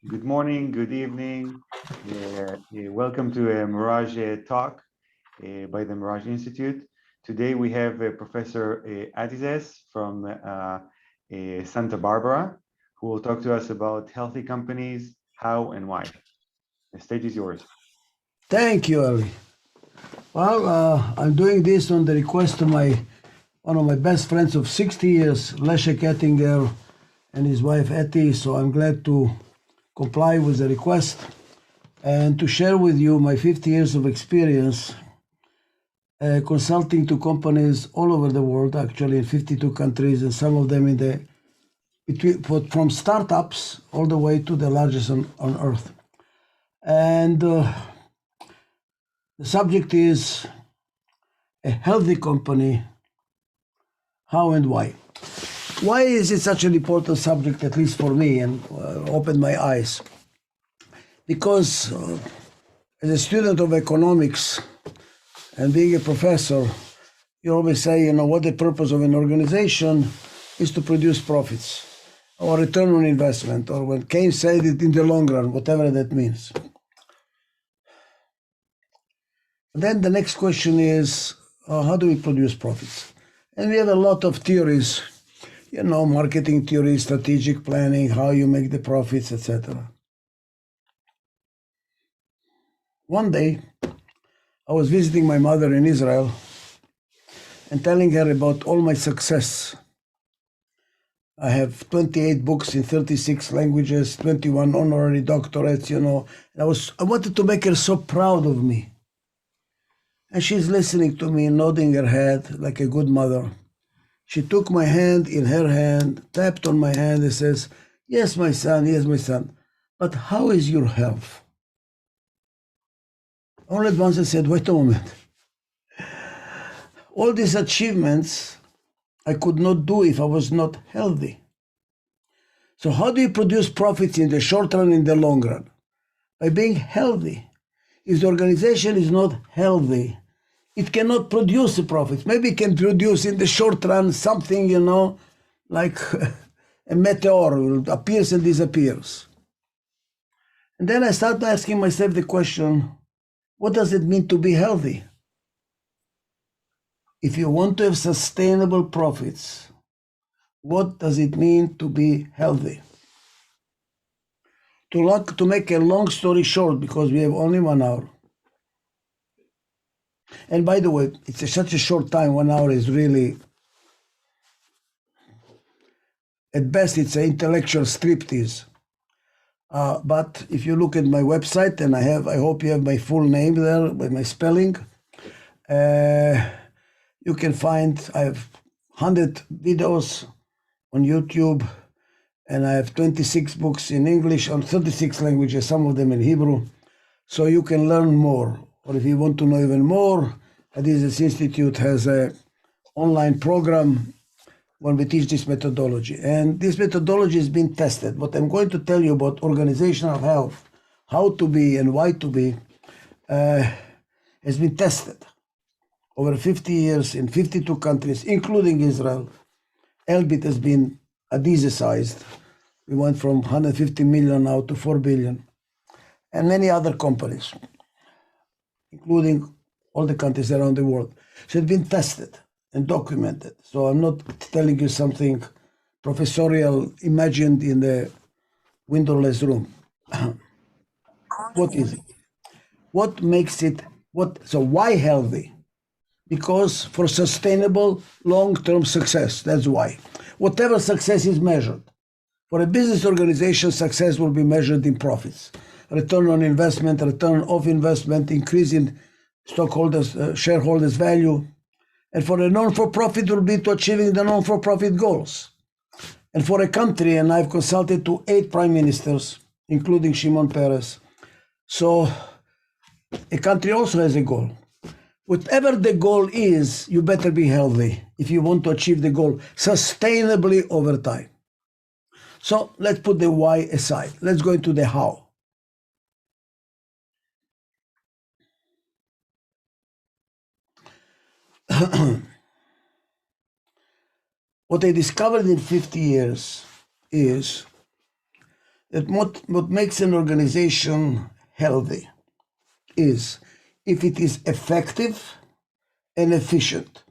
Good morning, good evening. Welcome to a Merage talk by the Merage Institute. Today we have Professor Adizes from Santa Barbara, who will talk to us about healthy companies, how and why. The stage is yours. Thank you, Eli. Well, I'm doing this on the request of one of my best friends of 60 years, Leszek Ettinger, and his wife Etty. So I'm glad to comply with the request and to share with you my 50 years of experience consulting to companies all over the world, actually in 52 countries, and some of them from startups all the way to the largest on earth. And the subject is a healthy company, how and why. Why is it such an important subject, at least for me, and opened my eyes? Because as a student of economics and being a professor, you always say, what the purpose of an organization is to produce profits or return on investment, or when Keynes said it, in the long run, whatever that means. Then the next question is, how do we produce profits? And we have a lot of theories, marketing theory, strategic planning, how you make the profits, etc. One day, I was visiting my mother in Israel and telling her about all my success. I have 28 books in 36 languages, 21 honorary doctorates, I wanted to make her so proud of me. And she's listening to me, nodding her head like a good mother. She took my hand in her hand, tapped on my hand and says, yes, my son, but how is your health? All at once I said, wait a moment. All these achievements I could not do if I was not healthy. So how do you produce profits in the short run, in the long run? By being healthy. If the organization is not healthy, it cannot produce the profits. Maybe it can produce in the short run something, like a meteor appears and disappears. And then I started asking myself the question, what does it mean to be healthy? If you want to have sustainable profits, what does it mean to be healthy? To make a long story short, because we have only 1 hour. And by the way, it's such a short time, 1 hour is really, at best, it's an intellectual striptease. But if you look at my website, and I hope you have my full name there with my spelling, you can find, I have 100 videos on YouTube, and I have 26 books in English on 36 languages, some of them in Hebrew. So you can learn more. Or if you want to know even more, Adizes Institute has an online program when we teach this methodology. And this methodology has been tested. What I'm going to tell you about organizational health, how to be and why to be, has been tested over 50 years in 52 countries, including Israel. Elbit has been Adizesized. We went from 150 million now to 4 billion. And many other companies, including all the countries around the world. So it's been tested and documented. So I'm not telling you something professorial imagined in the windowless room. What is it? What makes it, so why healthy? Because for sustainable long-term success, that's why. Whatever success is measured. For a business organization, success will be measured in profits. Return on investment, return of investment, increase in shareholders' value. And for a non-for-profit will be to achieving the non-for-profit goals. And for a country, and I've consulted to 8 prime ministers, including Shimon Peres. So a country also has a goal. Whatever the goal is, you better be healthy if you want to achieve the goal sustainably over time. So let's put the why aside. Let's go into the how. What I discovered in 50 years is that what makes an organization healthy is if it is effective and efficient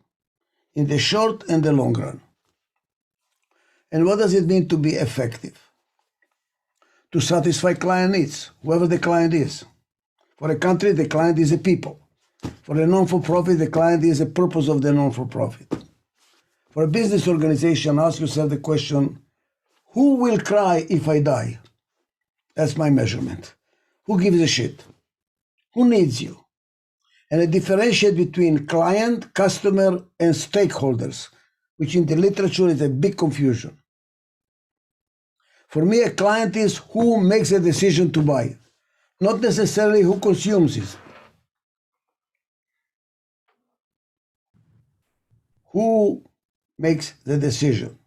in the short and the long run. And what does it mean to be effective? To satisfy client needs, whoever the client is. For a country, the client is a people. For a non-for-profit, the client is a purpose of the non-for-profit. For a business organization, ask yourself the question, who will cry if I die? That's my measurement. Who gives a shit? Who needs you? And I differentiate between client, customer, and stakeholders, which in the literature is a big confusion. For me, a client is who makes a decision to buy, not necessarily who consumes it. Who makes the decision?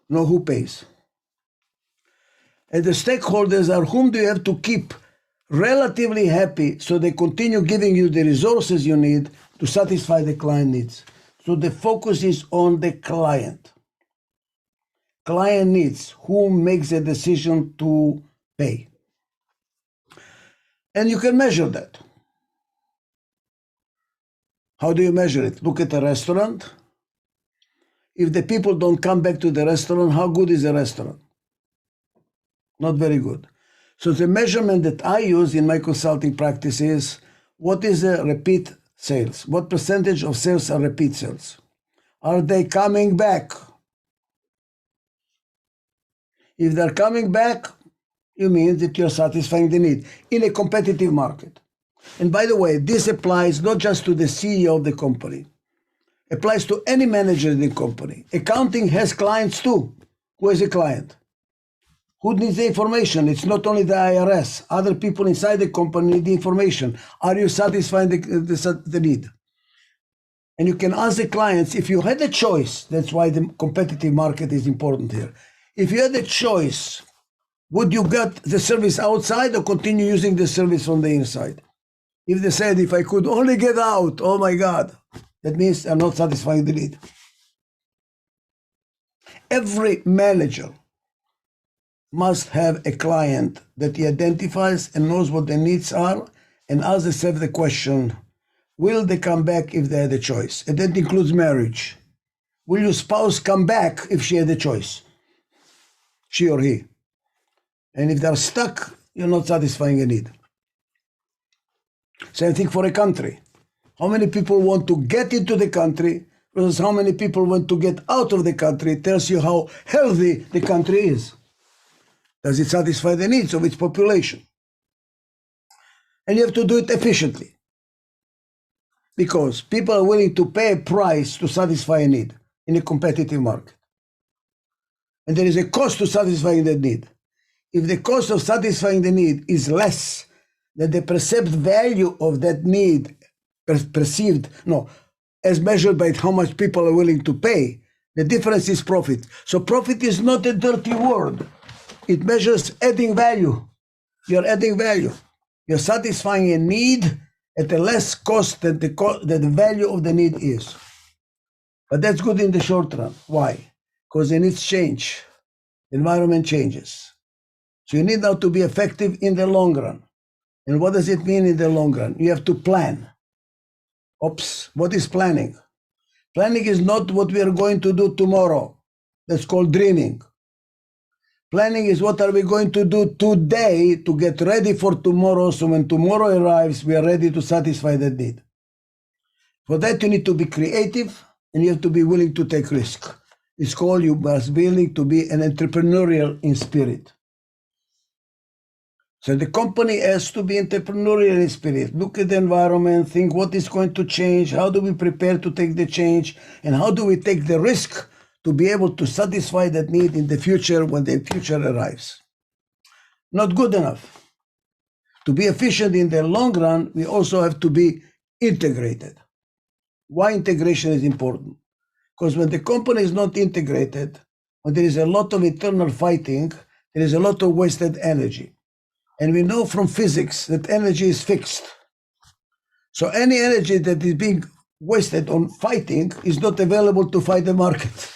Not who pays. And the stakeholders are whom do you have to keep relatively happy so they continue giving you the resources you need to satisfy the client needs. So the focus is on the client. Client needs, who makes a decision to pay. And you can measure that. How do you measure it? Look at a restaurant. If the people don't come back to the restaurant, how good is the restaurant? Not very good. So the measurement that I use in my consulting practice is, what is the repeat sales? What percentage of sales are repeat sales? Are they coming back? If they're coming back, you mean that you're satisfying the need in a competitive market. And by the way, this applies not just to the CEO of the company. It applies to any manager in the company. Accounting has clients too. Who is a client? Who needs the information? It's not only the IRS. Other people inside the company need the information. Are you satisfying the need? And you can ask the clients, if you had a choice, that's why the competitive market is important here. If you had a choice, would you get the service outside or continue using the service from the inside? If they said, if I could only get out, oh my God, that means I'm not satisfying the need. Every manager must have a client that he identifies and knows what their needs are and asks himself the question, will they come back if they had a choice? And that includes marriage. Will your spouse come back if she had a choice? She or he. And if they're stuck, you're not satisfying a need. Same thing for a country. How many people want to get into the country versus how many people want to get out of the country tells you how healthy the country is. Does it satisfy the needs of its population? And you have to do it efficiently. Because people are willing to pay a price to satisfy a need in a competitive market. And there is a cost to satisfying that need. If the cost of satisfying the need is less than the perceived value of that need, as measured by how much people are willing to pay, the difference is profit. So profit is not a dirty word. It measures adding value. You're adding value. You're satisfying a need at a less cost than the value of the need is. But that's good in the short run. Why? Because the needs change. The environment changes. So you need now to be effective in the long run. And what does it mean in the long run? You have to plan. What is planning? Planning is not what we are going to do tomorrow. That's called dreaming. Planning is what are we going to do today to get ready for tomorrow, so when tomorrow arrives, we are ready to satisfy that need. For that, you need to be creative and you have to be willing to take risk. It's called you must be willing to be an entrepreneurial in spirit. So the company has to be entrepreneurial in spirit. Look at the environment, think what is going to change, how do we prepare to take the change, and how do we take the risk to be able to satisfy that need in the future when the future arrives. Not good enough. To be efficient in the long run, we also have to be integrated. Why integration is important? Because when the company is not integrated, when there is a lot of internal fighting, there is a lot of wasted energy. And we know from physics that energy is fixed. So any energy that is being wasted on fighting is not available to fight the market.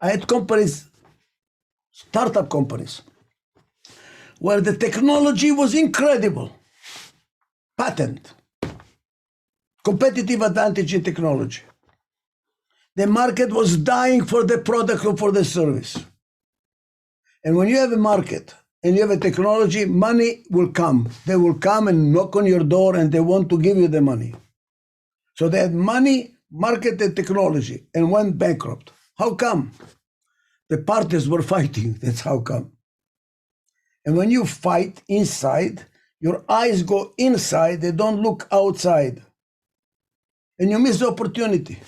I had companies startup companies, where the technology was incredible, patent, competitive advantage in technology. The market was dying for the product or for the service. And when you have a market and you have a technology, money will come. They will come and knock on your door and they want to give you the money. So they had money, market, and technology and went bankrupt. How come? The parties were fighting. That's how come. And when you fight inside, your eyes go inside, they don't look outside. And you miss the opportunity.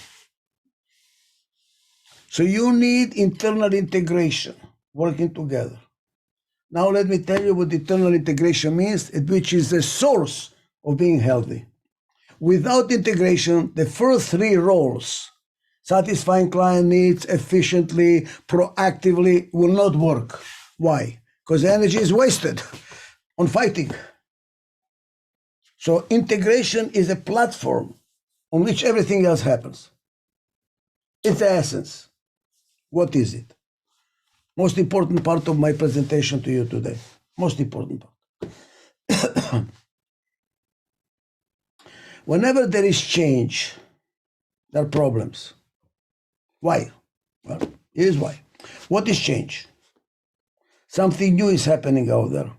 So you need internal integration, working together. Now let me tell you what internal integration means, which is the source of being healthy. Without integration, the first three roles, satisfying client needs efficiently, proactively, will not work. Why? Because energy is wasted on fighting. So integration is a platform on which everything else happens. It's the essence. What is it? Most important part of my presentation to you today. Most important part. Whenever there is change, there are problems. Why? Well, here's why. What is change? Something new is happening out there.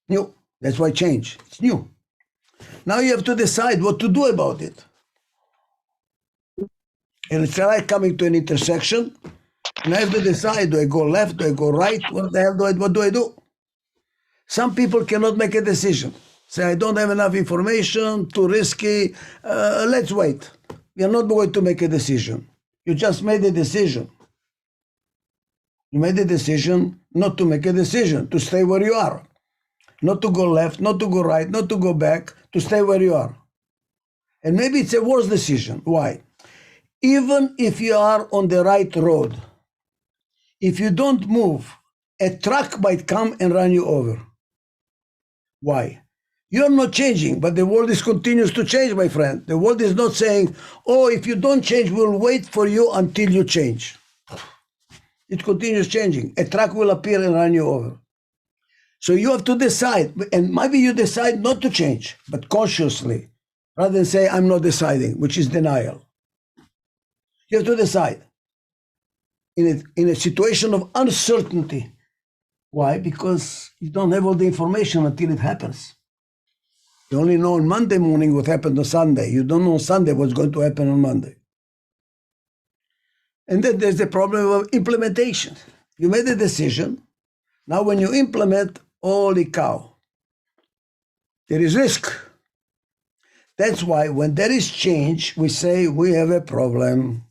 New. That's why change. It's new. Now you have to decide what to do about it. And it's like coming to an intersection, and I have to decide, do I go left, do I go right, what do I do? Some people cannot make a decision. Say, I don't have enough information, too risky, let's wait. We are not going to make a decision. You just made a decision. You made a decision not to make a decision, to stay where you are. Not to go left, not to go right, not to go back, to stay where you are. And maybe it's a worse decision. Why? Even if you are on the right road, if you don't move, a truck might come and run you over. Why? You're not changing, but the world continues to change, my friend. The world is not saying, oh, if you don't change, we'll wait for you until you change. It continues changing. A truck will appear and run you over. So you have to decide, and maybe you decide not to change, but consciously, rather than say, I'm not deciding, which is denial. You have to decide in a situation of uncertainty. Why? Because you don't have all the information until it happens. You only know on Monday morning what happened on Sunday. You don't know on Sunday what's going to happen on Monday. And then there's the problem of implementation. You made a decision. Now when you implement, holy cow, there is risk. That's why when there is change, we say we have a problem.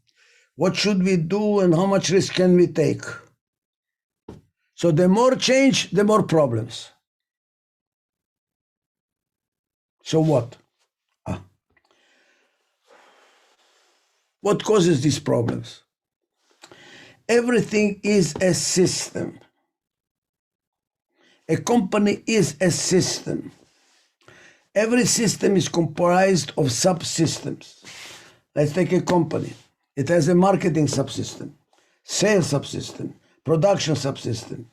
What should we do and how much risk can we take? So the more change, the more problems. So what? What causes these problems? Everything is a system. A company is a system. Every system is comprised of subsystems. Let's take a company. It has a marketing subsystem, sales subsystem, production subsystem,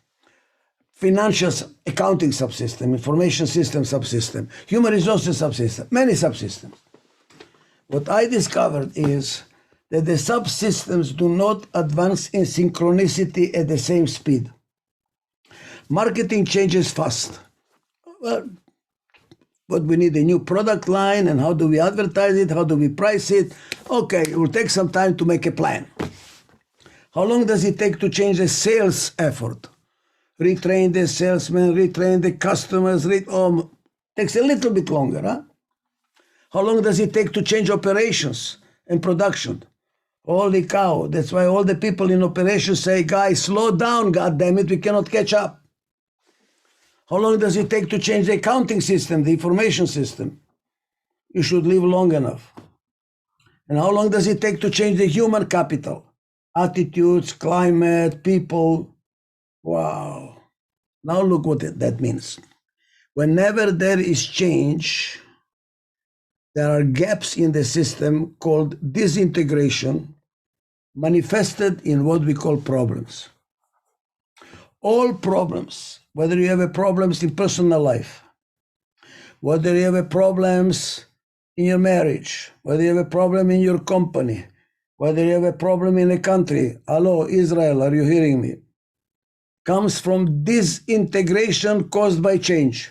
financial accounting subsystem, information system subsystem, human resources subsystem, many subsystems. What I discovered is that the subsystems do not advance in synchronicity at the same speed. Marketing changes fast. Well, but we need a new product line, and how do we advertise it? How do we price it? Okay, it will take some time to make a plan. How long does it take to change the sales effort? Retrain the salesmen, retrain the customers, takes a little bit longer, huh? How long does it take to change operations and production? Holy cow, that's why all the people in operations say, guys, slow down, goddammit, we cannot catch up. How long does it take to change the accounting system, the information system? You should live long enough. And how long does it take to change the human capital? Attitudes, climate, people. Wow. Now look what that means. Whenever there is change, there are gaps in the system called disintegration, manifested in what we call problems. All problems, whether you have a problems in personal life, whether you have a problems in your marriage, whether you have a problem in your company, whether you have a problem in a country, hello, Israel, are you hearing me? Comes from disintegration caused by change.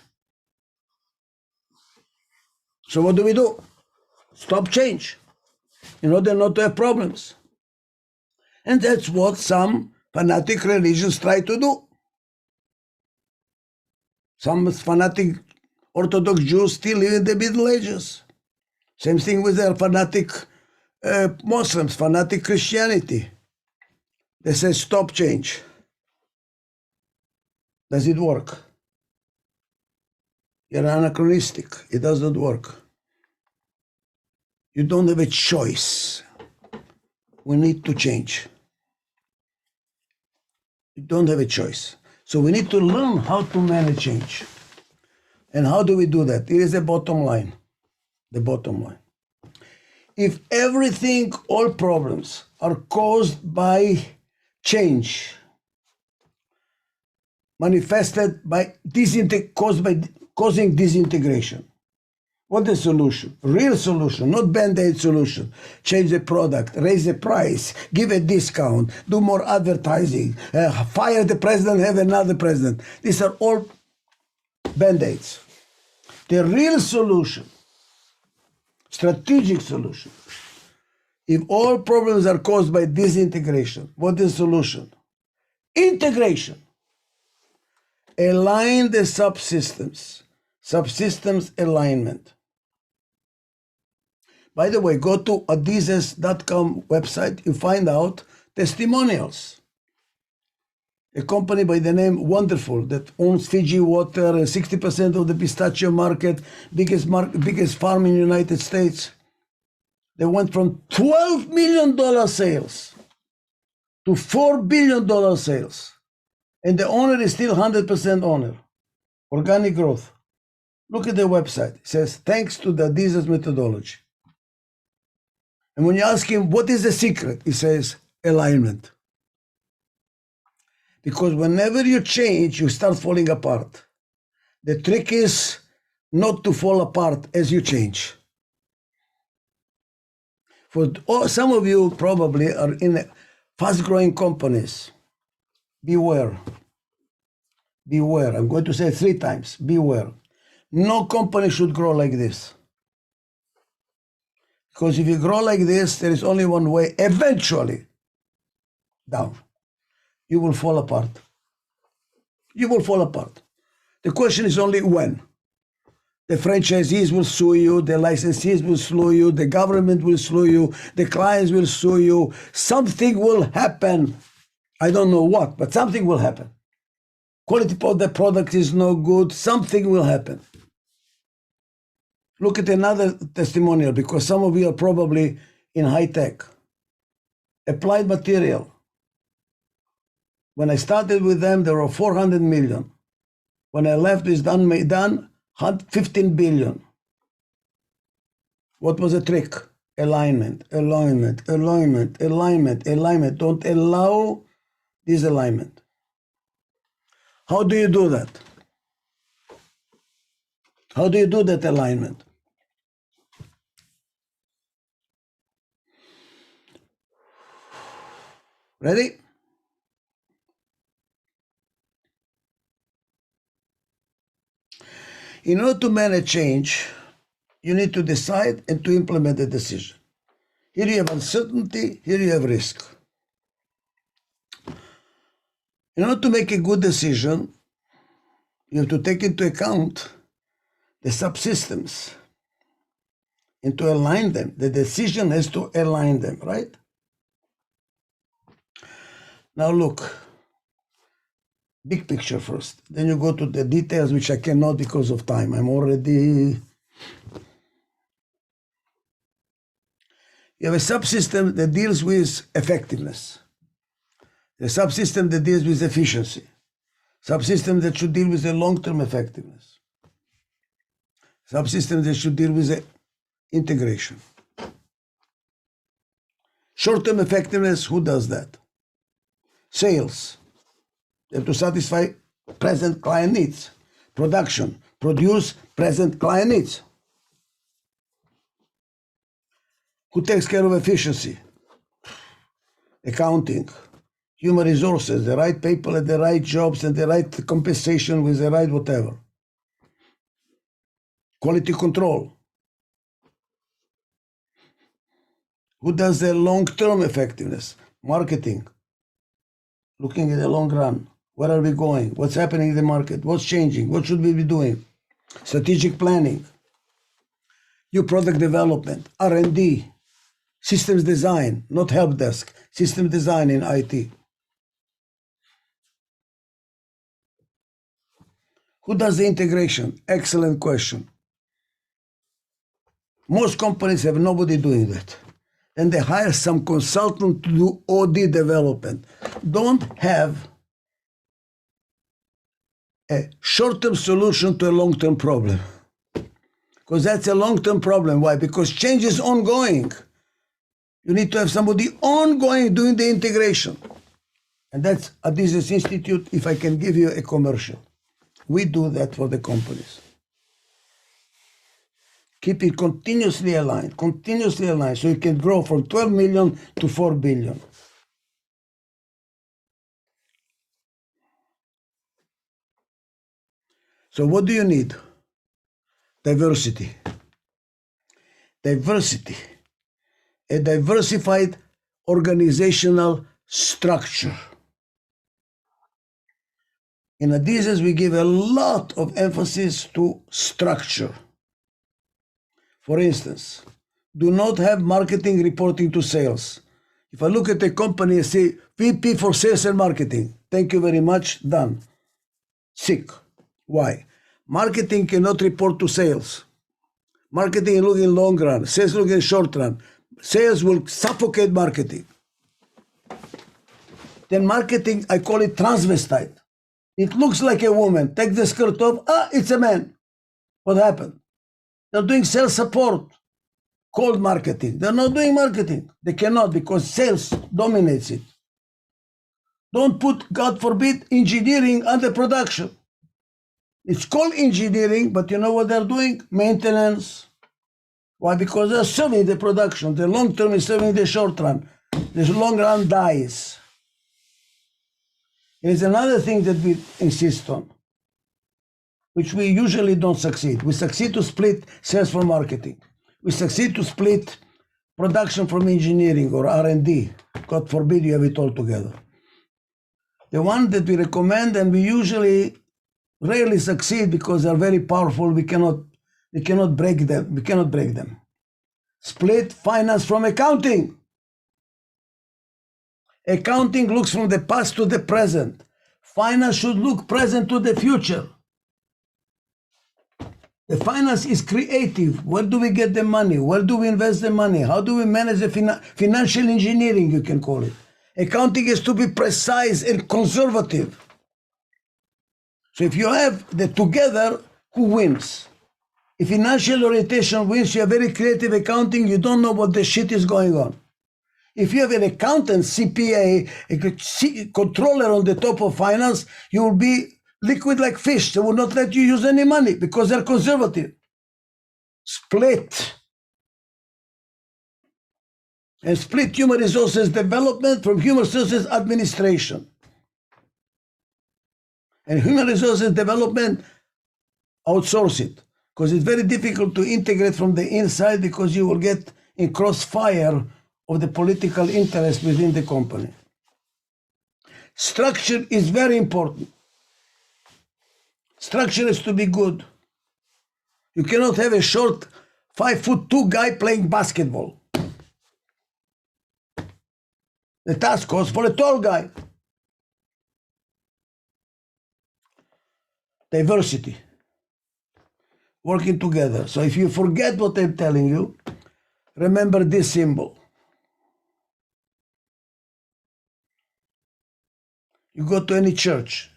So what do? Stop change in order not to have problems. And that's what some fanatic religions try to do. Some fanatic Orthodox Jews still live in the Middle Ages. Same thing with their fanatic Muslims, fanatic Christianity. They say stop change. Does it work? You're anachronistic. It doesn't work. You don't have a choice. We need to change. You don't have a choice. So we need to learn how to manage change. And how do we do that? Here is the bottom line. The bottom line. If everything, all problems are caused by change, manifested by causing disintegration, what is the solution? Real solution, not band-aid solution. Change the product, raise the price, give a discount, do more advertising, fire the president, have another president. These are all band-aids. The real solution, strategic solution, if all problems are caused by disintegration, what is the solution? Integration. Align the subsystems. Subsystems alignment. By the way, go to Adizes.com website, you find out testimonials. A company by the name Wonderful that owns Fiji Water, 60% of the pistachio market, biggest farm in the United States. They went from $12 million sales to $4 billion sales. And the owner is still 100% owner. Organic growth. Look at the website. It says, thanks to the Adizes methodology. And when you ask him, what is the secret? He says, alignment. Because whenever you change, you start falling apart. The trick is not to fall apart as you change. For some of you probably are in fast-growing companies. Beware. Beware. I'm going to say 3 times. Beware. No company should grow like this. Because if you grow like this, there is only one way, eventually, down. You will fall apart. You will fall apart. The question is only when. The franchisees will sue you, the licensees will sue you, the government will sue you, the clients will sue you. Something will happen. I don't know what, but something will happen. Quality of the product is no good. Something will happen. Look at another testimonial, because some of you are probably in high tech. Applied Material. When I started with them, there were 400 million. When I left, it's done 15 billion. What was the trick? Alignment, alignment, alignment, alignment, alignment. Don't allow disalignment. How do you do that? How do you do that alignment? Ready? In order to manage change, you need to decide and to implement the decision. Here you have uncertainty, here you have risk. In order to make a good decision, you have to take into account the subsystems and to align them. The decision has to align them, right? Now look, big picture first. Then you go to the details, which I cannot because of time. I'm already... You have a subsystem that deals with effectiveness. A subsystem that deals with efficiency. Subsystem that should deal with the long-term effectiveness. Subsystem that should deal with the integration. Short-term effectiveness, who does that? Sales. You have to satisfy present client needs. Production, produce present client needs. Who takes care of efficiency? Accounting, human resources, the right people at the right jobs and the right compensation with the right whatever. Quality control. Who does the long-term effectiveness? Marketing, looking at the long run. Where are we going? What's happening in the market? What's changing? What should we be doing? Strategic planning, new product development, R&D, systems design, not help desk, system design in IT. Who does the integration? Excellent question. Most companies have nobody doing that. And they hire some consultant to do OD development. Don't have a short-term solution to a long-term problem. Because that's a long-term problem. Why? Because change is ongoing. You need to have somebody ongoing doing the integration. And that's Adizes Institute, if I can give you a commercial. We do that for the companies. Keep it continuously aligned, so you can grow from 12 million to 4 billion. So what do you need? Diversity. Diversity. A diversified organizational structure. In Adizes, we give a lot of emphasis to structure. For instance, do not have marketing reporting to sales. If I look at a company and say, VP for sales and marketing, thank you very much, done. Sick. Why? Marketing cannot report to sales. Marketing look in long run, sales look in short run. Sales will suffocate marketing. Then marketing, I call it transvestite. It looks like a woman. Take the skirt off, it's a man. What happened? They're doing sales support, cold marketing. They're not doing marketing. They cannot because sales dominates it. Don't put, God forbid, engineering under production. It's called engineering, but you know what they're doing? Maintenance. Why? Because they're serving the production. The long term is serving the short run. The long run dies. There's another thing that we insist on, which we usually don't succeed. We succeed to split sales from marketing. We succeed to split production from engineering or R&D. God forbid you have it all together. The one that we recommend, and we usually rarely succeed because they're very powerful, we cannot break them. We cannot break them. Split finance from accounting. Accounting looks from the past to the present. Finance should look present to the future. The finance is creative. Where do we get the money? Where do we invest the money? How do we manage the financial engineering, you can call it. Accounting is to be precise and conservative. So if you have the together, who wins? If financial orientation wins, you have very creative accounting, you don't know what the shit is going on. If you have an accountant, CPA, a controller on the top of finance, you will be liquid like fish. They will not let you use any money because they're conservative. Split. And split human resources development from human resources administration. And human resources development, outsource it. Because it's very difficult to integrate from the inside because you will get in crossfire of the political interest within the company. Structure is very important. Structure is to be good. You cannot have a short 5'2" guy playing basketball. The task calls for a tall guy. Diversity. Working together. So if you forget what I'm telling you, remember this symbol. You go to any church.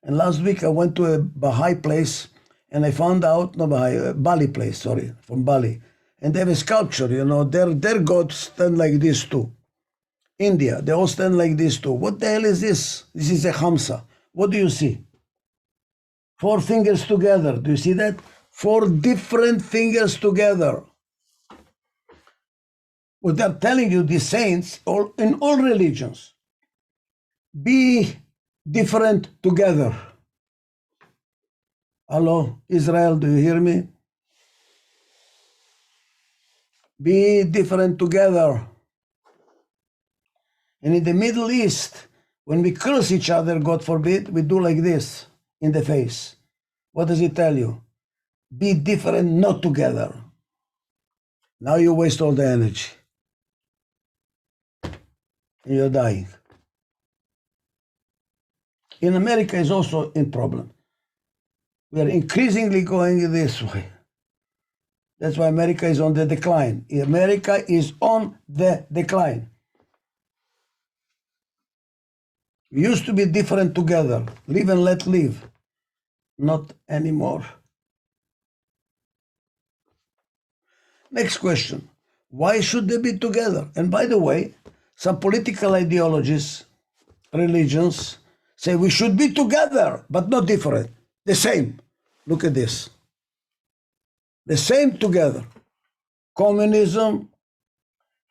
And last week I went to a Baha'i place and I found out, no Baha'i, Bali place, sorry, from Bali. And they have a sculpture, you know, their gods stand like this too. India, they all stand like this too. What the hell is this? This is a Hamsa. What do you see? 4 fingers together. Do you see that? 4 different fingers together. What they're telling you, the saints, in all religions, be different together. Hello, Israel, do you hear me? Be different together. And in the Middle East, when we curse each other, God forbid, we do like this in the face. What does it tell you? Be different, not together. Now you waste all the energy. And you're dying. In America is also in problem. We are increasingly going this way. That's why America is on the decline. America is on the decline. We used to be different together. Live and let live. Not anymore. Next question. Why should they be together? And by the way, some political ideologies, religions, say we should be together, but not different. The same. Look at this. The same together. Communism,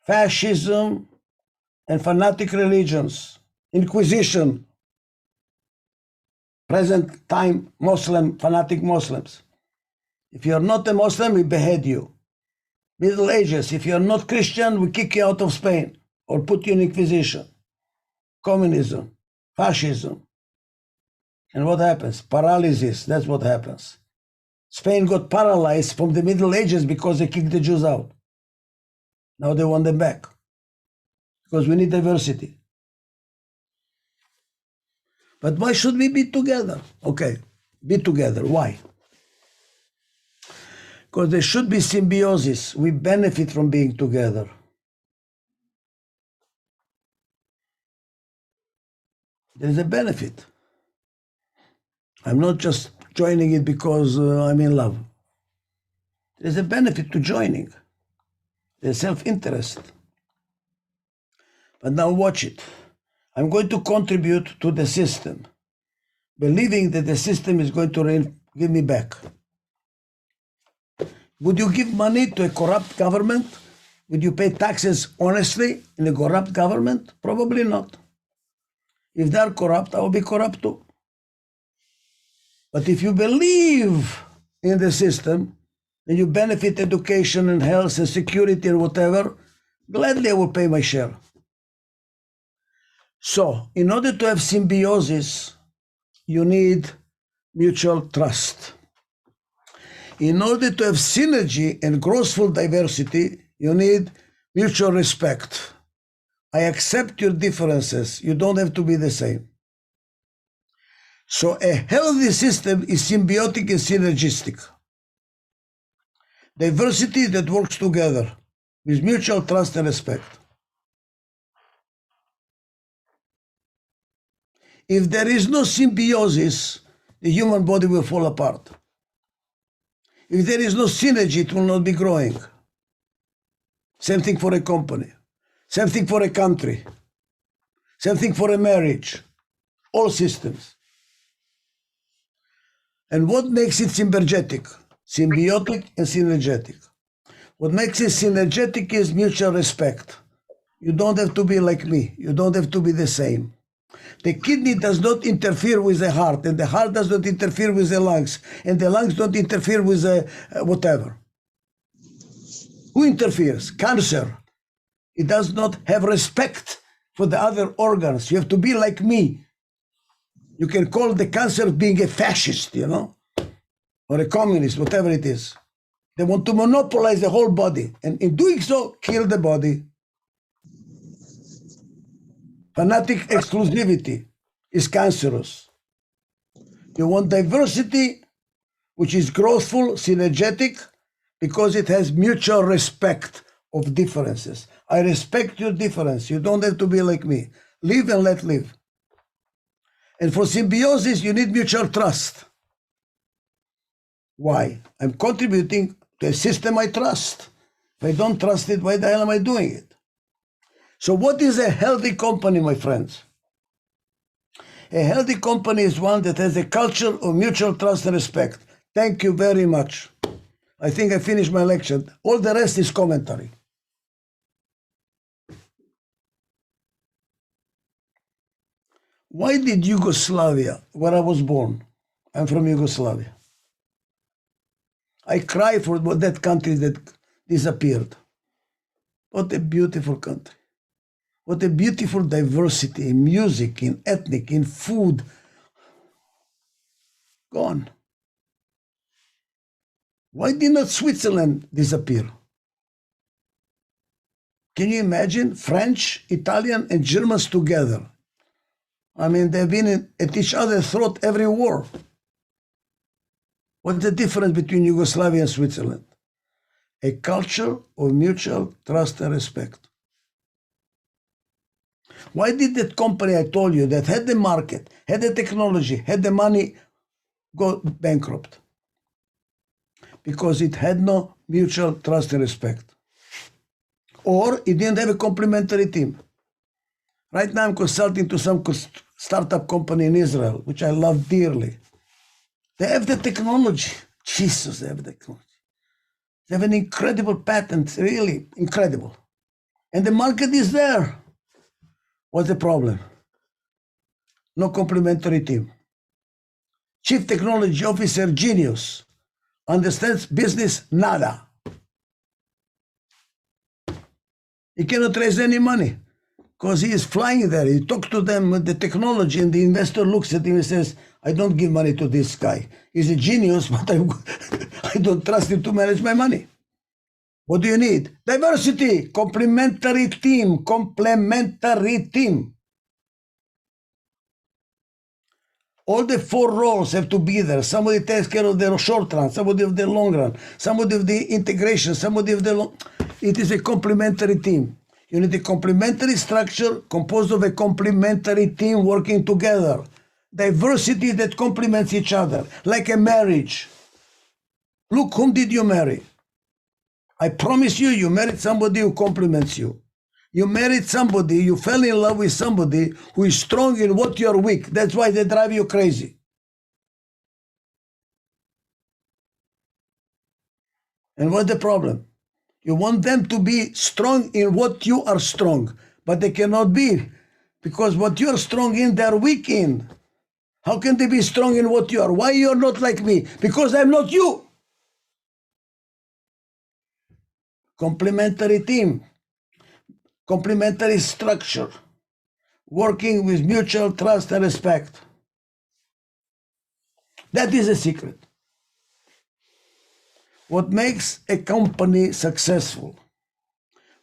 fascism, and fanatic religions. Inquisition. Present time Muslim, fanatic Muslims. If you're not a Muslim, we behead you. Middle Ages, if you're not Christian, we kick you out of Spain or put you in Inquisition. Communism, fascism. And what happens? Paralysis, that's what happens. Spain got paralyzed from the Middle Ages because they kicked the Jews out. Now they want them back because we need diversity. But why should we be together? Okay, be together. Why? Because there should be symbiosis. We benefit from being together. There's a benefit. I'm not just joining it because I'm in love. There's a benefit to joining. There's self-interest. But now watch it. I'm going to contribute to the system, believing that the system is going to give me back. Would you give money to a corrupt government? Would you pay taxes honestly in a corrupt government? Probably not. If they're corrupt, I will be corrupt too. But if you believe in the system and you benefit education and health and security and whatever, gladly I will pay my share. So, in order to have symbiosis, you need mutual trust. In order to have synergy and growthful diversity, you need mutual respect. I accept your differences. You don't have to be the same. So a healthy system is symbiotic and synergistic. Diversity that works together with mutual trust and respect. If there is no symbiosis, the human body will fall apart. If there is no synergy, it will not be growing. Same thing for a company. Same thing for a country. Same thing for a marriage. All systems. And what makes it symbiotic? Symbiotic and synergetic. What makes it synergetic is mutual respect. You don't have to be like me. You don't have to be the same. The kidney does not interfere with the heart, and the heart does not interfere with the lungs, and the lungs don't interfere with whatever. Who interferes? Cancer. It does not have respect for the other organs. You have to be like me. You can call the cancer being a fascist, you know, or a communist, whatever it is. They want to monopolize the whole body, and in doing so, kill the body. Fanatic exclusivity is cancerous. You want diversity, which is growthful, synergetic, because it has mutual respect of differences. I respect your difference. You don't have to be like me. Live and let live. And for symbiosis, you need mutual trust. Why? I'm contributing to a system I trust. If I don't trust it, why the hell am I doing it? So what is a healthy company, my friends? A healthy company is one that has a culture of mutual trust and respect. Thank you very much. I think I finished my lecture. All the rest is commentary. Why did Yugoslavia, where I was born, I'm from Yugoslavia, I cry for that country that disappeared. What a beautiful country. What a beautiful diversity in music, in ethnic, in food. Gone. Why did not Switzerland disappear? Can you imagine French, Italian, and Germans together? I mean, they've been at each other's throat every war. What's the difference between Yugoslavia and Switzerland? A culture of mutual trust and respect. Why did that company I told you that had the market, had the technology, had the money go bankrupt? Because it had no mutual trust and respect. Or it didn't have a complementary team. Right now I'm consulting to some startup company in Israel, which I love dearly. They have the technology. Jesus, they have the technology. They have an incredible patent, really incredible. And the market is there. What's the problem? No complementary team. Chief technology officer, genius. Understands business, nada. He cannot raise any money because he is flying there. He talks to them with the technology, and the investor looks at him and says, I don't give money to this guy. He's a genius, but I don't trust him to manage my money. What do you need? Diversity, complementary team, complementary team. All the four roles have to be there. Somebody takes care of the short run, somebody of the long run, somebody of the integration, somebody of the long. It is a complementary team. You need a complementary structure composed of a complementary team working together. Diversity that complements each other, like a marriage. Look, whom did you marry? I promise you, you married somebody who complements you. You married somebody, you fell in love with somebody who is strong in what you're weak. That's why they drive you crazy. And what's the problem? You want them to be strong in what you are strong, but they cannot be, because what you are strong in, they're weak in. How can they be strong in what you are? Why you're not like me? Because I'm not you. Complementary team, complementary structure, working with mutual trust and respect. That is a secret. What makes a company successful,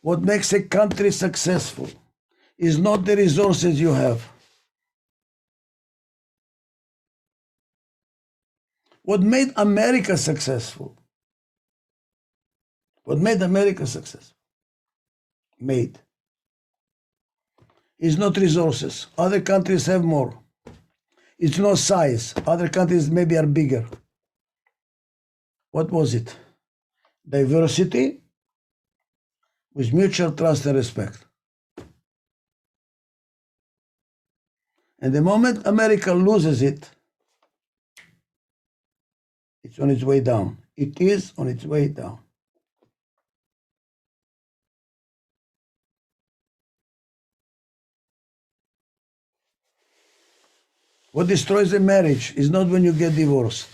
what makes a country successful, is not the resources you have. What made America successful? What made America successful? Is not resources. Other countries have more. It's not size. Other countries maybe are bigger. What was it? Diversity with mutual trust and respect. And the moment America loses it, it's on its way down. It is on its way down. What destroys a marriage is not when you get divorced.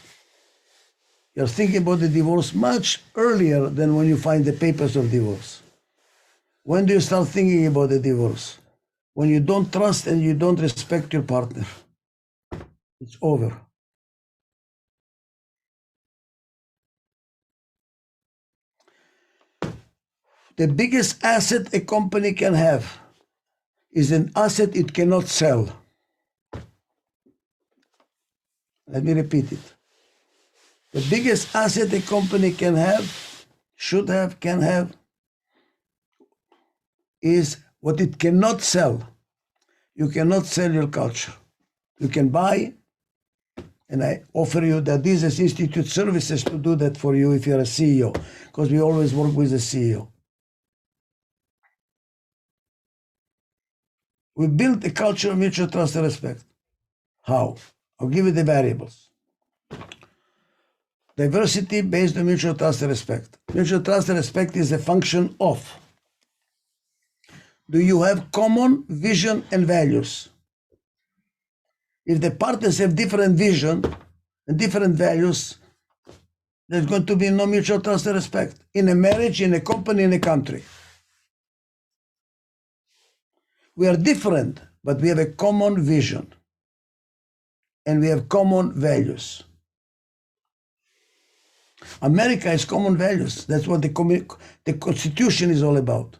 You're thinking about the divorce much earlier than when you find the papers of divorce. When do you start thinking about the divorce? When you don't trust and you don't respect your partner. It's over. The biggest asset a company can have is an asset it cannot sell. Let me repeat it. The biggest asset a company can have, should have, can have, is what it cannot sell. You cannot sell your culture. You can buy, and I offer you the Adizes Institute services to do that for you if you're a CEO, because we always work with a CEO. We built a culture of mutual trust and respect. How? I'll give you the variables. Diversity based on mutual trust and respect. Mutual trust and respect is a function of: do you have common vision and values? If the partners have different vision and different values, there's going to be no mutual trust and respect in a marriage, in a company, in a country. We are different, but we have a common vision and we have common values. America has common values. That's what the Constitution is all about.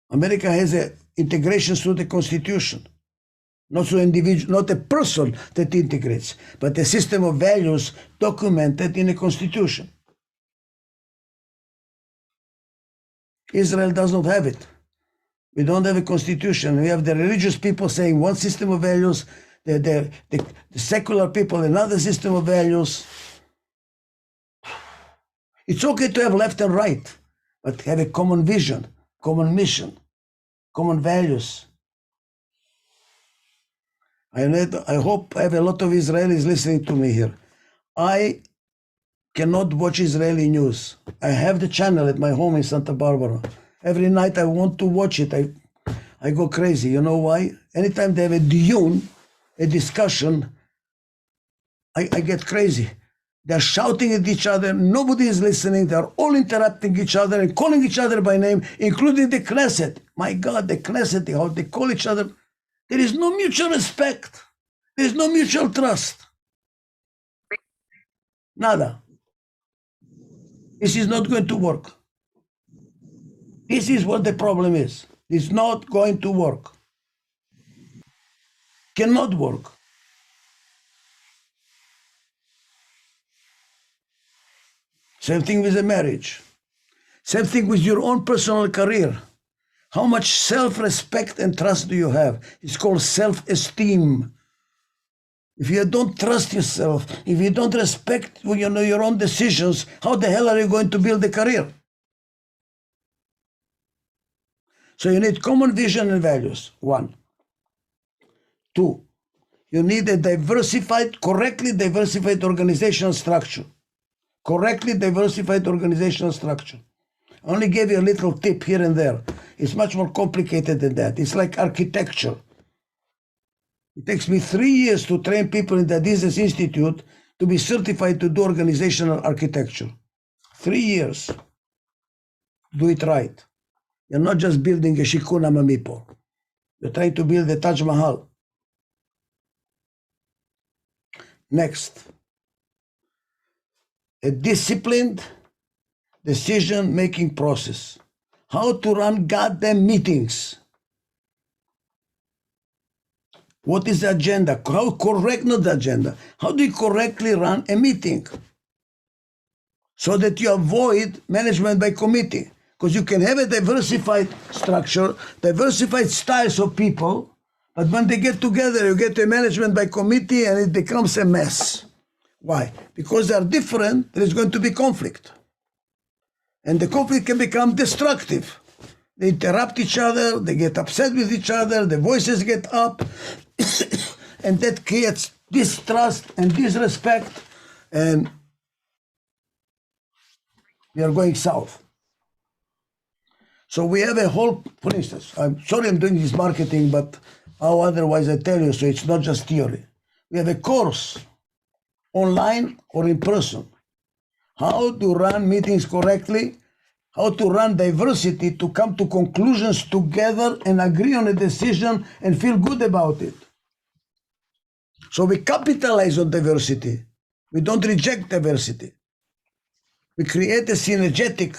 America has a integration through the Constitution, not through individual, not a person that integrates, but a system of values documented in a Constitution. Israel does not have it. We don't have a constitution. We have the religious people saying one system of values, the secular people another system of values. It's okay to have left and right, but have a common vision, common mission, common values. I hope I have a lot of Israelis listening to me here. I cannot watch Israeli news. I have the channel at my home in Santa Barbara. Every night I want to watch it. I go crazy. You know why? Anytime they have a diyun, a discussion, I get crazy. They're shouting at each other. Nobody is listening. They're all interrupting each other and calling each other by name, including the Knesset. My God, the Knesset, how they call each other. There is no mutual respect. There is no mutual trust. Nada. This is not going to work. This is what the problem is. It's not going to work. Cannot work. Same thing with a marriage. Same thing with your own personal career. How much self-respect and trust do you have? It's called self-esteem. If you don't trust yourself, if you don't respect your own decisions, how the hell are you going to build a career? So you need common vision and values, 1. 2, you need a correctly diversified organizational structure. Correctly diversified organizational structure. I only gave you a little tip here and there. It's much more complicated than that. It's like architecture. It takes me 3 years to train people in the Adizes Institute to be certified to do organizational architecture. 3 years. Do it right. You're not just building a Shikun Amamipo. You're trying to build the Taj Mahal. Next. A disciplined decision-making process. How to run goddamn meetings. What is the agenda? How correct, not the agenda. How do you correctly run a meeting? So that you avoid management by committee. Because you can have a diversified structure, diversified styles of people, but when they get together, you get a management by committee and it becomes a mess. Why? Because they are different, there is going to be conflict. And the conflict can become destructive. They interrupt each other, they get upset with each other, the voices get up, and that creates distrust and disrespect, and we are going south. So we have a whole, for instance, I'm sorry I'm doing this marketing, but how otherwise I tell you, so it's not just theory. We have a course, online or in person, how to run meetings correctly, how to run diversity to come to conclusions together and agree on a decision and feel good about it. So we capitalize on diversity. We don't reject diversity. We create a synergetic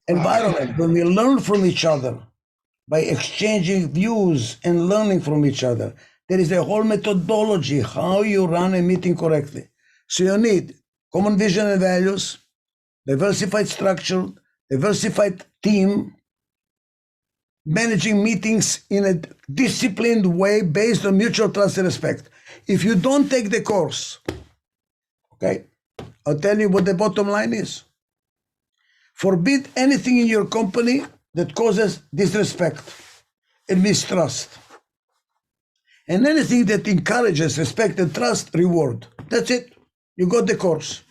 environment where we learn from each other by exchanging views and learning from each other. There is a whole methodology how you run a meeting correctly. So you need common vision and values, diversified structure, diversified team, managing meetings in a disciplined way based on mutual trust and respect. If you don't take the course, okay, I'll tell you what the bottom line is. Forbid anything in your company that causes disrespect and mistrust. And anything that encourages respect and trust, reward. That's it. You got the course.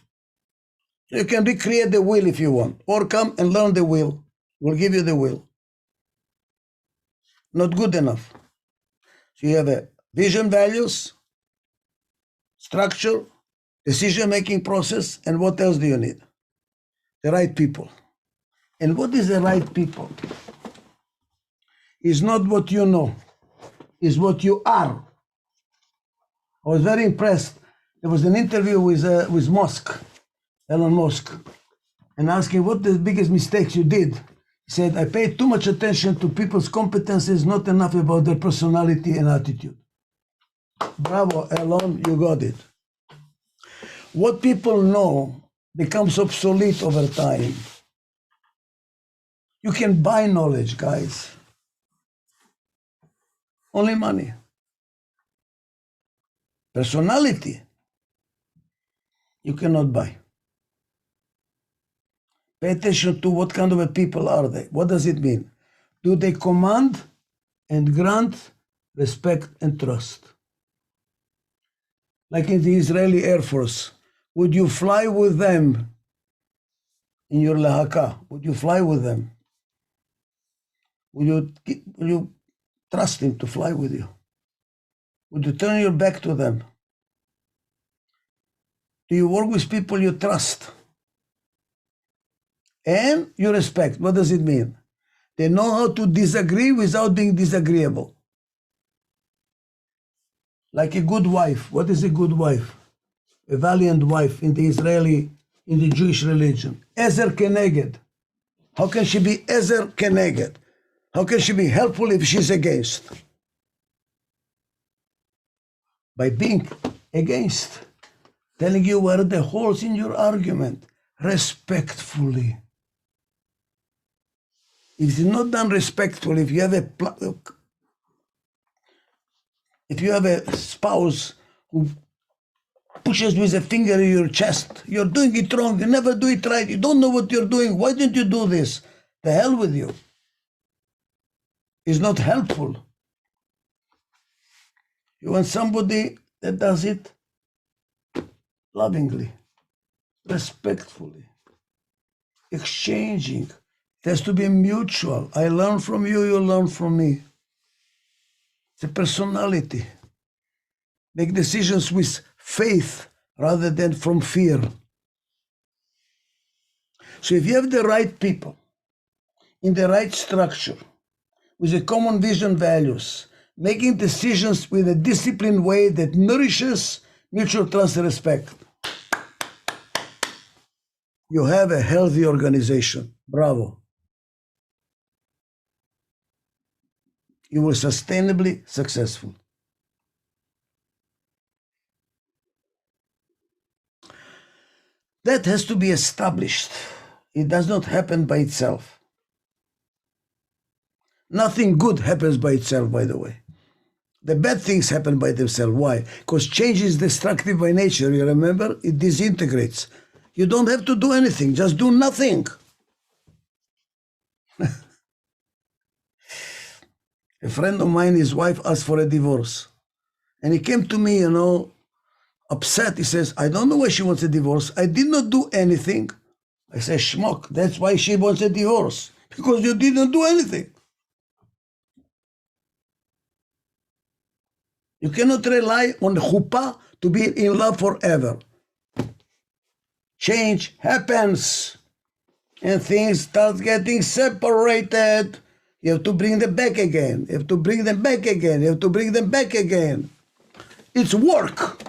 So you can recreate the wheel if you want, or come and learn the wheel. We'll give you the wheel. Not good enough. So you have a vision, values, structure, decision-making process, and what else do you need? The right people. And what is the right people? It's not what you know, it's what you are. I was very impressed. There was an interview with Musk, Elon Musk, and asking what the biggest mistakes you did. He said, I paid too much attention to people's competencies, not enough about their personality and attitude. Bravo, Elon, you got it. What people know becomes obsolete over time. You can buy knowledge, guys. Only money. Personality, you cannot buy. Pay attention to what kind of a people are they. What does it mean? Do they command and grant respect and trust? Like in the Israeli Air Force, would you fly with them in your lahaka? Would you fly with them? Will you trust him to fly with you? Would you turn your back to them? Do you work with people you trust? And you respect. What does it mean? They know how to disagree without being disagreeable. Like a good wife. What is a good wife? A valiant wife in the Jewish religion. Ezer Keneged. How can she be Ezer Keneged? How can she be helpful if she's against? By being against. Telling you where are the holes in your argument. Respectfully. If it's not done respectfully, if you have a spouse who pushes with a finger in your chest, you're doing it wrong, you never do it right, you don't know what you're doing, why didn't you do this? The hell with you. It's not helpful. You want somebody that does it lovingly, respectfully, exchanging. It has to be mutual. I learn from you, you learn from me. It's a personality. Make decisions with faith rather than from fear. So if you have the right people in the right structure, with a common vision, values, making decisions with a disciplined way that nourishes mutual trust and respect, you have a healthy organization. Bravo. You will sustainably successful. That has to be established. It does not happen by itself. Nothing good happens by itself, by the way. The bad things happen by themselves. Why? Because change is destructive by nature. You remember? It disintegrates. You don't have to do anything. Just do nothing. A friend of mine, his wife asked for a divorce. And he came to me, upset. He says, I don't know why she wants a divorce. I did not do anything. I say, schmuck, that's why she wants a divorce. Because you didn't do anything. You cannot rely on the chuppah to be in love forever. Change happens. And things start getting separated. You have to bring them back again. You have to bring them back again. You have to bring them back again. It's work.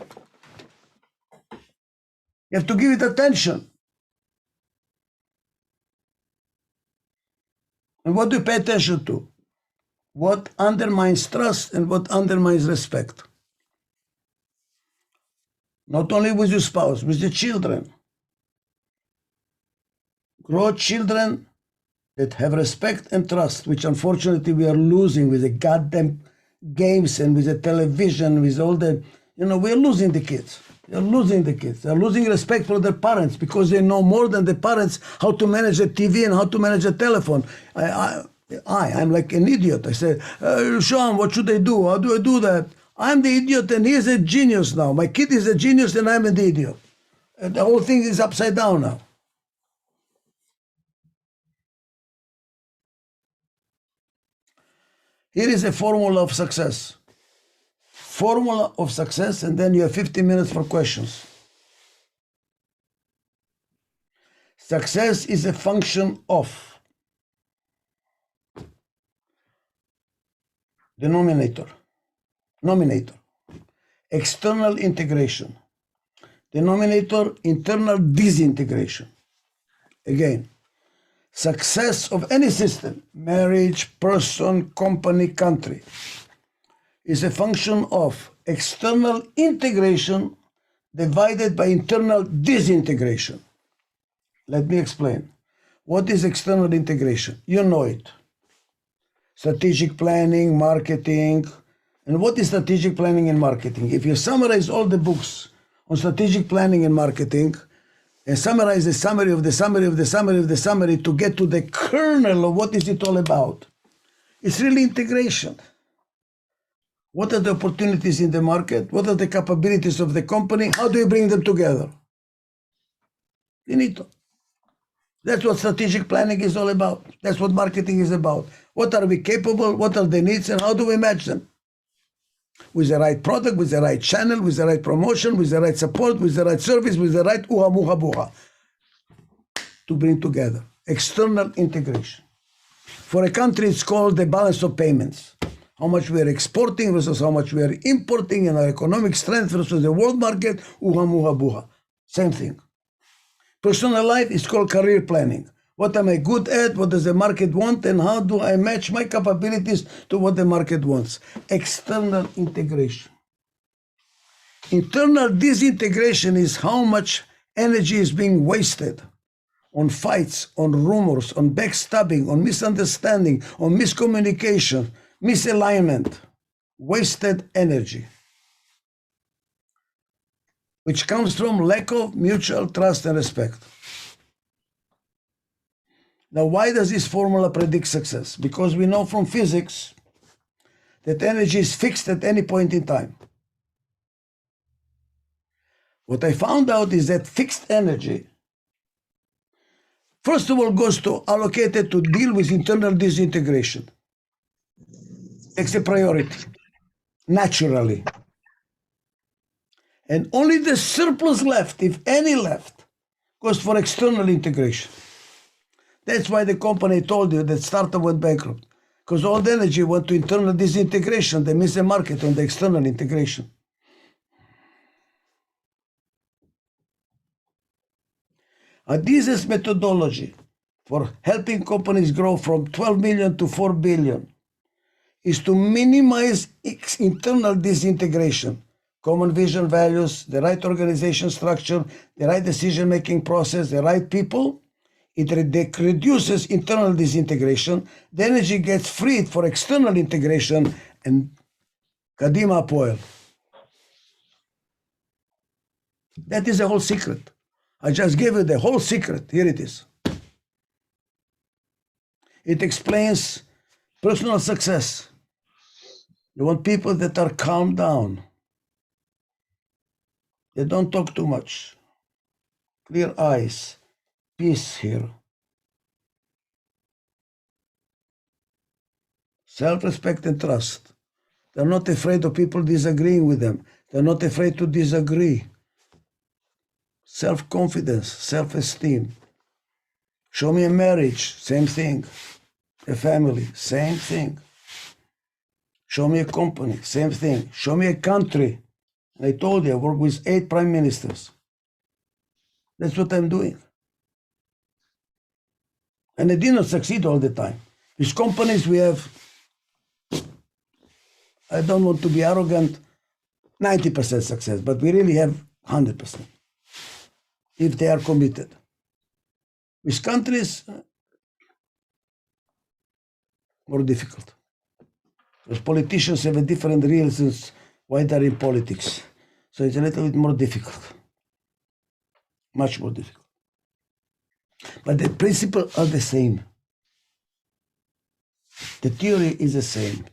You have to give it attention. And what do you pay attention to? What undermines trust and what undermines respect. Not only with your spouse, with your children. Grow children that have respect and trust, which unfortunately we are losing with the goddamn games and with the television, with all the, we're losing the kids. They're losing the kids. They're losing respect for their parents because they know more than the parents how to manage a TV and how to manage a telephone. I'm like an idiot. I say, Sean, what should I do? How do I do that? I'm the idiot and he's a genius now. My kid is a genius and I'm the idiot. And the whole thing is upside down now. Here is a formula of success. Formula of success, and then you have 15 minutes for questions. Success is a function of denominator, nominator, external integration, denominator, internal disintegration. Again, success of any system, marriage, person, company, country, is a function of external integration divided by internal disintegration. Let me explain. What is external integration? You know it. Strategic planning, marketing. And what is strategic planning and marketing? If you summarize all the books on strategic planning and marketing, and summarize the summary of the summary of the summary of the summary to get to the kernel of what is it all about, it's really integration. What are the opportunities in the market? What are the capabilities of the company? How do you bring them together? Finito. That's what strategic planning is all about. That's what marketing is about. What are we capable? What are the needs? And how do we match them? With the right product, with the right channel, with the right promotion, with the right support, with the right service, with the right uha muha buha. To bring together. External integration. For a country, it's called the balance of payments. How much we are exporting versus how much we are importing, and our economic strength versus the world market, uha muha buha. Same thing. Personal life is called career planning. What am I good at? What does the market want? And how do I match my capabilities to what the market wants? External integration. Internal disintegration is how much energy is being wasted on fights, on rumors, on backstabbing, on misunderstanding, on miscommunication, misalignment, wasted energy, which comes from lack of mutual trust and respect. Now, why does this formula predict success? Because we know from physics that energy is fixed at any point in time. What I found out is that fixed energy, first of all, goes to allocated to deal with internal disintegration. It's a priority, naturally. And only the surplus left, if any left, goes for external integration. That's why the company told you that startup went bankrupt, because all the energy went to internal disintegration. They missed the market on the external integration. Adizes methodology for helping companies grow from 12 million to 4 billion is to minimize internal disintegration, common vision, values, the right organization structure, the right decision-making process, the right people. It reduces internal disintegration. The energy gets freed for external integration, and kadima poel. That is the whole secret. I just gave you the whole secret. Here it is. It explains personal success. You want people that are calmed down. They don't talk too much. Clear eyes. Peace here. Self-respect and trust. They're not afraid of people disagreeing with them. They're not afraid to disagree. Self-confidence, self-esteem. Show me a marriage, same thing. A family, same thing. Show me a company, same thing. Show me a country. I told you, I work with 8 prime ministers. That's what I'm doing. And I did not succeed all the time. With companies we have, I don't want to be arrogant, 90% success, but we really have 100% if they are committed. With countries, more difficult. Because politicians have a different reasons why they're in politics. So it's a little bit more difficult. Much more difficult. But the principles are the same. The theory is the same.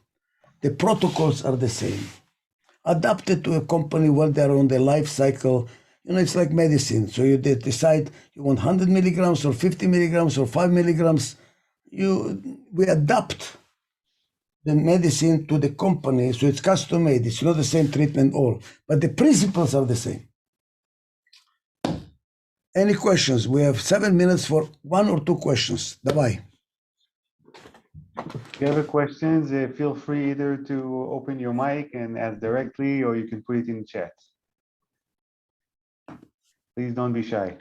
The protocols are the same. adapt it to a company while they're on their life cycle. It's like medicine. So you decide you want 100 milligrams or 50 milligrams or 5 milligrams. We adapt the medicine to the company, so it's custom made. It's not the same treatment all, but the principles are the same. Any questions? We have 7 minutes for 1 or 2 questions. Давай. If you have questions, feel free either to open your mic and ask directly, or you can put it in chat. Please don't be shy.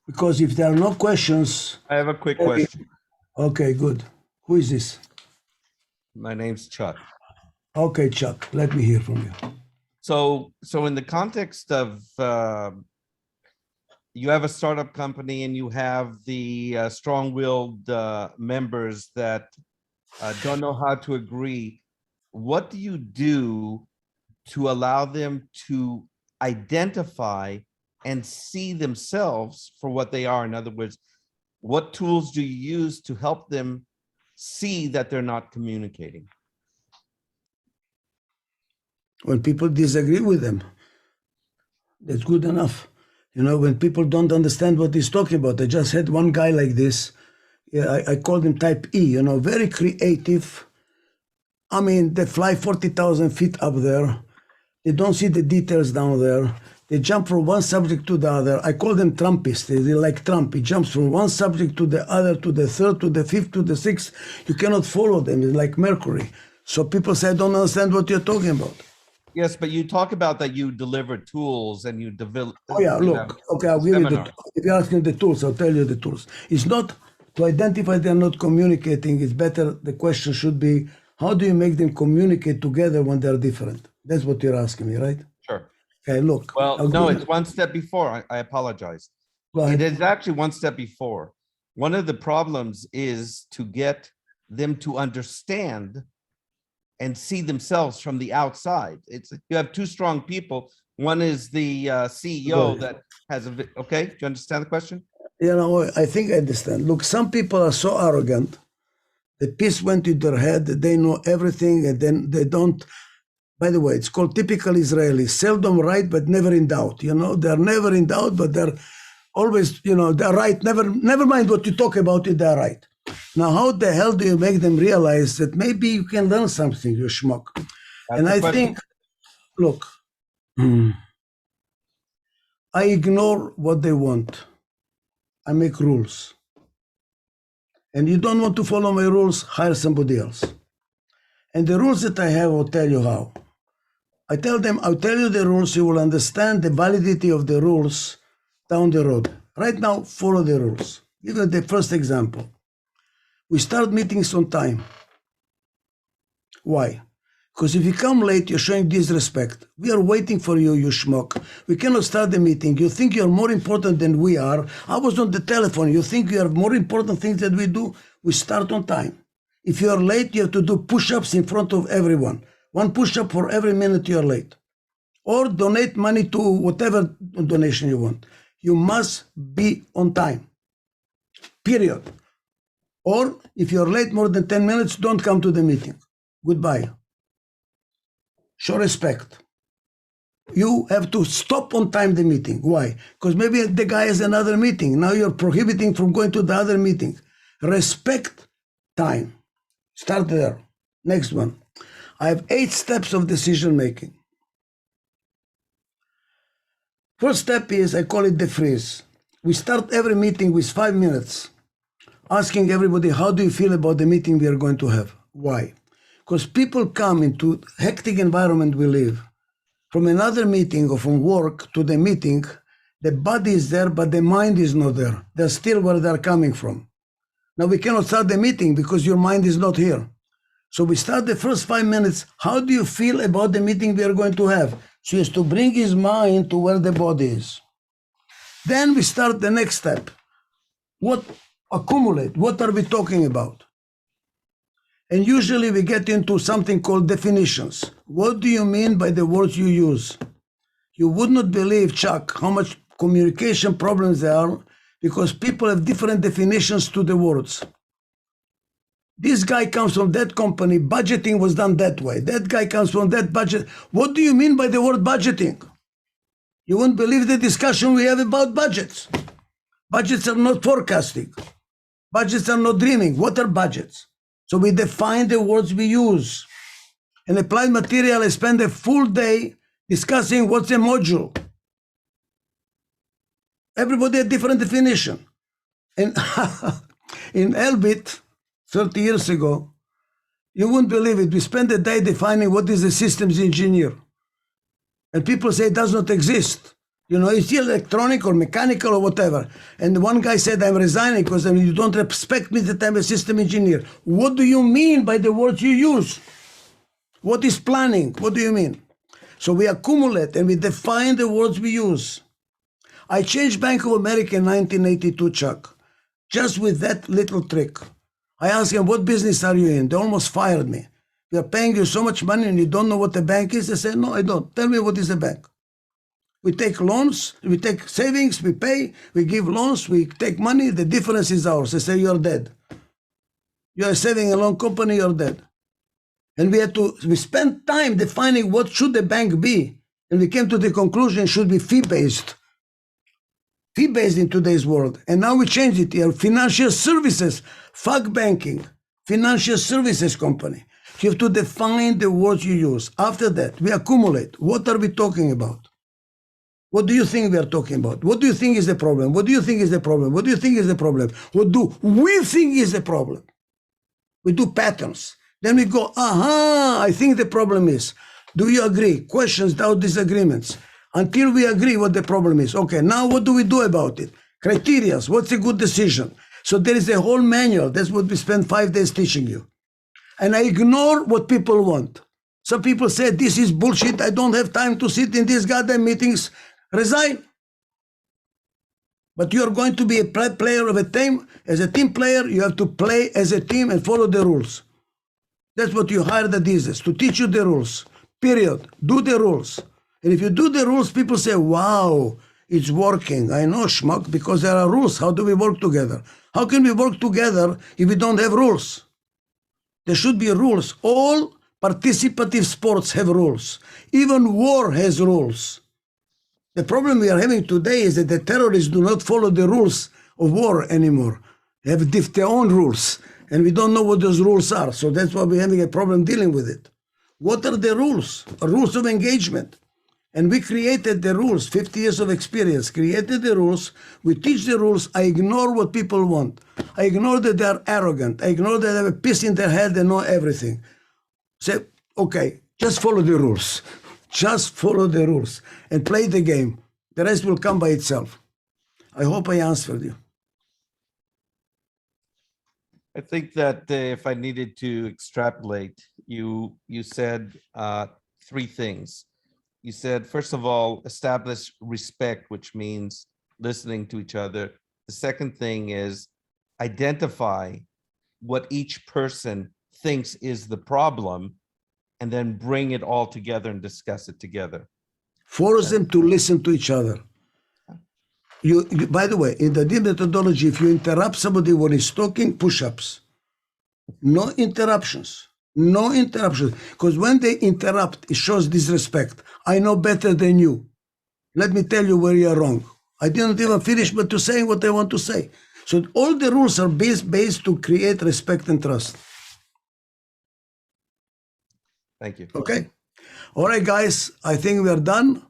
Because if there are no questions... I have a quick question. Okay, good. Who is this? My name's Chuck. Okay, Chuck, let me hear from you. So in the context of you have a startup company and you have the strong-willed members that don't know how to agree, what do you do to allow them to identify and see themselves for what they are? In other words, what tools do you use to help them see that they're not communicating? When people disagree with them, that's good enough. When people don't understand what he's talking about. I just had one guy like this. Yeah, I called him type E, very creative. I mean, they fly 40,000 feet up there. They don't see the details down there. They jump from one subject to the other. I call them Trumpists. They're like Trump. He jumps from one subject to the other, to the third, to the fifth, to the sixth. You cannot follow them. It's like Mercury. So people say, I don't understand what you're talking about. Yes, but you talk about that you deliver tools and you develop. Oh yeah, look. Okay, I'll give you the. If you're asking the tools, I'll tell you the tools. It's not to identify they're not communicating. It's better. The question should be, how do you make them communicate together when they're different? That's what you're asking me, right? Sure. Okay, look. Well, no, it's one step before. I apologize. It is actually one step before. One of the problems is to get them to understand and see themselves from the outside. You have two strong people. One is the CEO that has okay, do you understand the question? I think I understand. Look, some people are so arrogant. The piece went to their head, they know everything, and then they don't. By the way, it's called typical Israeli, seldom right, but never in doubt. They're never in doubt, but they're always, they're right. Never mind what you talk about it, they're right. Now, how the hell do you make them realize that maybe you can learn something, you schmuck? And I think, look, I ignore what they want. I make rules. And you don't want to follow my rules, hire somebody else. And the rules that I have will tell you how. I tell them, I'll tell you the rules, you will understand the validity of the rules down the road. Right now, follow the rules. Give you the first example. We start meetings on time. Why? Because if you come late, you're showing disrespect. We are waiting for you, you schmuck. We cannot start the meeting. You think you're more important than we are. I was on the telephone. You think you have more important things that we do? We start on time. If you're late, you have to do push-ups in front of everyone. One push-up for every minute you're late. Or donate money to whatever donation you want. You must be on time. Period. Or if you're late more than 10 minutes, don't come to the meeting. Goodbye. Show respect. You have to stop on time the meeting. Why? Because maybe the guy has another meeting. Now you're prohibiting from going to the other meeting. Respect time. Start there. Next one. I have 8 steps of decision making. First step is, I call it the freeze. We start every meeting with 5 minutes, asking everybody, how do you feel about the meeting we are going to have? Why? Because people come into hectic environment we live. From another meeting or from work to the meeting, the body is there, but the mind is not there. They're still where they're coming from. Now we cannot start the meeting because your mind is not here. So we start the first 5 minutes. How do you feel about the meeting we are going to have? So he has to bring his mind to where the body is. Then we start the next step. What accumulate? What are we talking about? And usually we get into something called definitions. What do you mean by the words you use? You would not believe, Chuck, how much communication problems there are because people have different definitions to the words. This guy comes from that company, budgeting was done that way. That guy comes from that budget. What do you mean by the word budgeting? You won't believe the discussion we have about budgets. Budgets are not forecasting. Budgets are not dreaming. What are budgets? So we define the words we use. In applied material, I spend a full day discussing what's a module. Everybody a different definition. And in Elbit, 30 years ago, you wouldn't believe it. We spent a day defining what is a systems engineer. And people say it does not exist. You know, it's electronic or mechanical or whatever. And one guy said, I'm resigning because you don't respect me that I'm a system engineer. What do you mean by the words you use? What is planning? What do you mean? So we accumulate and we define the words we use. I changed Bank of America in 1982, Chuck, just with that little trick. I asked them, what business are you in? They almost fired me. We are paying you so much money and you don't know what a bank is? I said, no, I don't. Tell me what is a bank. We take loans, we take savings, we pay, we give loans, we take money, the difference is ours. I say, you're dead. You are saving a loan company, you're dead. And we spent time defining what should the bank be. And we came to the conclusion it should be fee-based. Fee-based in today's world. And now we change it here. Financial services, fuck banking, financial services company. You have to define the words you use. After that, we accumulate. What are we talking about? What do you think we are talking about? What do you think is the problem? What do you think is the problem? What do you think is the problem? What do we think is the problem? We do patterns. Then we go, aha, I think the problem is. Do you agree? Questions, doubt, disagreements. Until we agree what the problem is. Okay, now what do we do about it? Criteria, what's a good decision? So there is a whole manual. That's what we spent 5 days teaching you. And I ignore what people want. Some people say, this is bullshit. I don't have time to sit in these goddamn meetings. Resign. But you are going to be a player of a team. As a team player, you have to play as a team and follow the rules. That's what you hired Adizes, to teach you the rules. Period. Do the rules. And if you do the rules, people say, wow, it's working. I know, schmuck, because there are rules. How do we work together? How can we work together if we don't have rules? There should be rules. All participative sports have rules. Even war has rules. The problem we are having today is that the terrorists do not follow the rules of war anymore. They have their own rules, and we don't know what those rules are. So that's why we're having a problem dealing with it. What are the rules? Rules of engagement. And we created the rules, 50 years of experience, created the rules. We teach the rules. I ignore what people want. I ignore that they are arrogant. I ignore that they have a piece in their head and know everything. Say, okay, just follow the rules. Just follow the rules and play the game. The rest will come by itself. I hope I answered you. I think that if I needed to extrapolate, you said 3 things. You said, first of all, establish respect, which means listening to each other. The second thing is identify what each person thinks is the problem, and then bring it all together and discuss it together. Force them to listen to each other. You, by the way, in the deep methodology, if you interrupt somebody when he's talking, push-ups. No interruptions. No interruptions. Because when they interrupt, it shows disrespect. I know better than you. Let me tell you where you are wrong. I didn't even finish but to say what I want to say. So all the rules are based to create respect and trust. Thank you. Okay. All right, guys, I think we are done.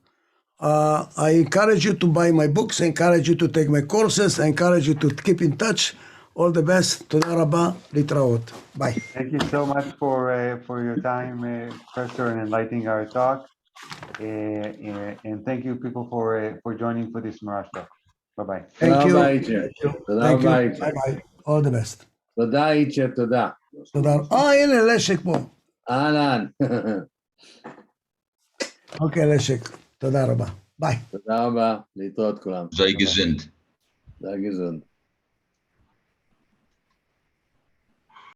I encourage you to buy my books. I encourage you to take my courses. I encourage you to keep in touch. All the best. Toda rabba. Litraot. Bye. Thank you so much for your time, Professor, and enlightening our talk. And thank you, people, for joining for this Merage talk. Bye-bye. Thank you. תודה רבה, איצ'ה. Bye-bye. All the best. תודה, איצ'ה, תודה. תודה. הנה, לשק פה. אהלן. אוקיי, לשק. תודה רבה. ביי. תודה רבה, להתראות כולם. Sei gesund. Sei gesund.